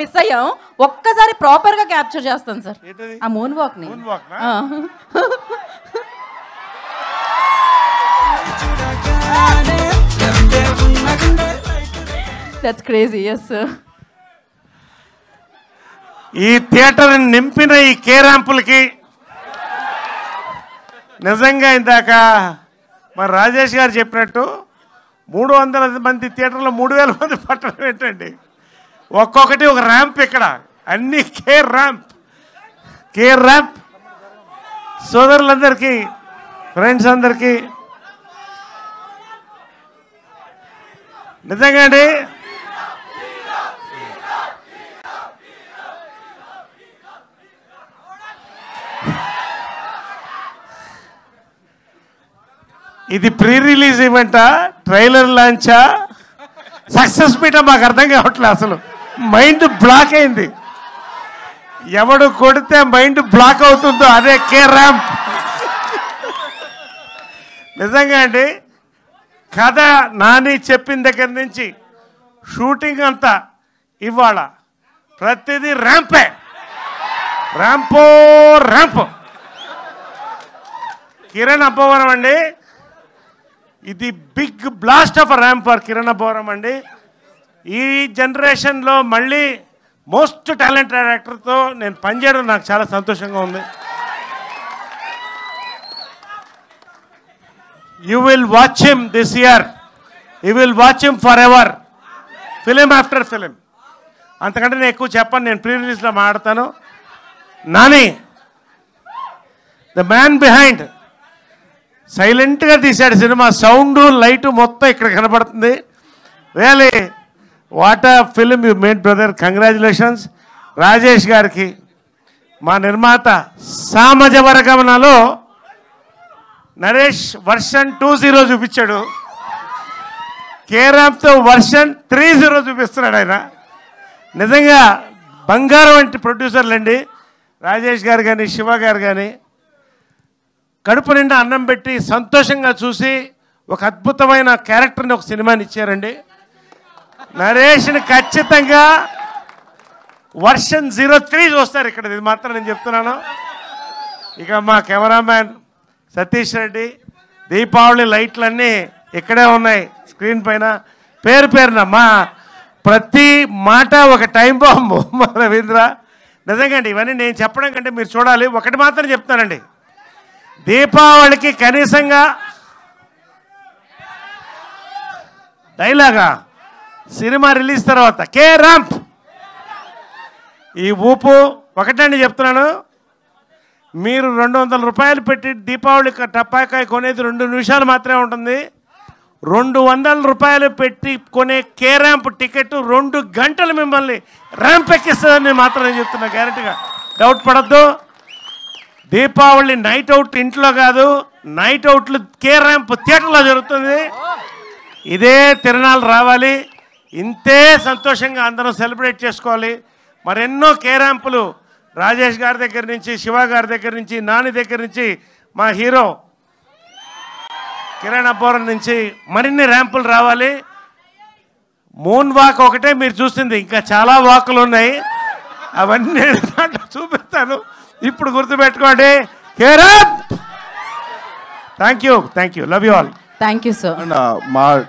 Miss అయ్యాం. ఒక్కసారి proper గా క్యాప్చర్ చేస్తాను సార్ ఆ మూన్ వాక్ ని. That's crazy. yes sir. ఈ థియేటర్ నింపిన ఈ కే ర్యాంపులకి నిజంగా ఇందాక మరి రాజేష్ గారు చెప్పినట్టు 300 మంది థియేటర్లో 3000 మంది పట్టడం ఏంటండి. ఒక్కొక్కటి ఒక ర్యాంప్ ఇక్కడ అన్ని కే ర్యాంప్ సోదరులందరికీ ఫ్రెండ్స్ అందరికీ నిజంగా అండి ఇది pre release ఈవెంటా, trailer లాంచా, success meetha మాకు అర్థం కావట్లేదు. అసలు మైండ్ బ్లాక్ అయింది. ఎవడు కొడితే మైండ్ బ్లాక్ అవుతుందో అదే కే ర్యాంప్. నిజంగా అండి కథ నాని చెప్పిన దగ్గర నుంచి షూటింగ్ అంతా ఇవాళ ప్రతిదీ ర్యాంపే, ర్యాంప్. కిరణ్ అబ్బవరం అండి, ఇది big blast of ramp for Kiran Abbavaram అండి. ఈ జనరేషన్లో మళ్ళీ మోస్ట్ టాలెంటెడ్ యాక్టర్తో నేను పనిచేయడం నాకు చాలా సంతోషంగా ఉంది. You will watch him this year, you will watch him for ever, film after film. అంతకంటే నేను ఎక్కువ చెప్పను, నేను ప్రీ రిలీజ్లో మాట్లాడతాను. నాని ద మ్యాన్ బిహైండ్ సైలెంట్గా తీశాడు సినిమా. సౌండ్ లైటు మొత్తం ఇక్కడ కనబడుతుంది. రియలీ వాట్ ఆ film you made brother, congratulations. Rajesh గారికి మా నిర్మాత సామజవరగమనలో నరేష్ వర్షన్ 2.0 చూపించాడు, కే ర్యాంప్తో వర్షన్ 3.0 చూపిస్తున్నాడు ఆయన. నిజంగా బంగారం వంటి ప్రొడ్యూసర్లండి రాజేష్ గారు కానీ శివ గారు కానీ. కడుపు నిండా అన్నం పెట్టి సంతోషంగా చూసి ఒక అద్భుతమైన క్యారెక్టర్ని ఒక సినిమాని ఇచ్చారండి. నరేష్ని ఖచ్చితంగా వర్షన్ 03 చూస్తారు ఇక్కడ, ఇది మాత్రం నేను చెప్తున్నాను. ఇక మా కెమెరామ్యాన్ సతీష్ రెడ్డి, దీపావళి లైట్లన్నీ ఇక్కడే ఉన్నాయి స్క్రీన్ పైన. పేరున మా ప్రతి మాట ఒక టైం బాంబు మా రవీంద్ర. నిజంగా అండి ఇవన్నీ నేను చెప్పడం కంటే మీరు చూడాలి. ఒకటి మాత్రం చెప్తానండి, దీపావళికి కనీసంగా డైలాగా సినిమా రిలీజ్ తర్వాత కే ర్యాంప్ ఈ ఊపు ఒకటండి చెప్తున్నాను. మీరు 200 రూపాయలు పెట్టి దీపావళి టపాకాయ కొనేది 2 నిమిషాలు మాత్రమే ఉంటుంది. 200 రూపాయలు పెట్టి కొనే కే ర్యాంప్ టికెట్ 2 గంటలు మిమ్మల్ని ర్యాంప్ ఎక్కిస్తుందని మాత్రం నేను చెప్తున్నా, గ్యారెంటీగా. డౌట్ పడద్దు. దీపావళి నైట్ అవుట్ ఇంట్లో కాదు, నైట్ అవుట్లు కే ర్యాంప్ థియేటర్లో జరుగుతుంది. ఇదే తిరణాలు రావాలి, ఇంతే సంతోషంగా అందరం సెలబ్రేట్ చేసుకోవాలి. మరెన్నో కే ర్యాంపులు రాజేష్ గారి దగ్గర నుంచి, శివ గారి దగ్గర నుంచి, నాని దగ్గర నుంచి, మా హీరో కిరణ్ అబ్బవరం నుంచి మరిన్ని ర్యాంపులు రావాలి. మూన్ వాక్ ఒకటే మీరు చూసింది, ఇంకా చాలా వాకులు ఉన్నాయి, అవన్నీ దాంట్లో చూపిస్తాను. ఇప్పుడు గుర్తుపెట్టుకోండి, K ramp. Thank you, love you all. Thank you sir.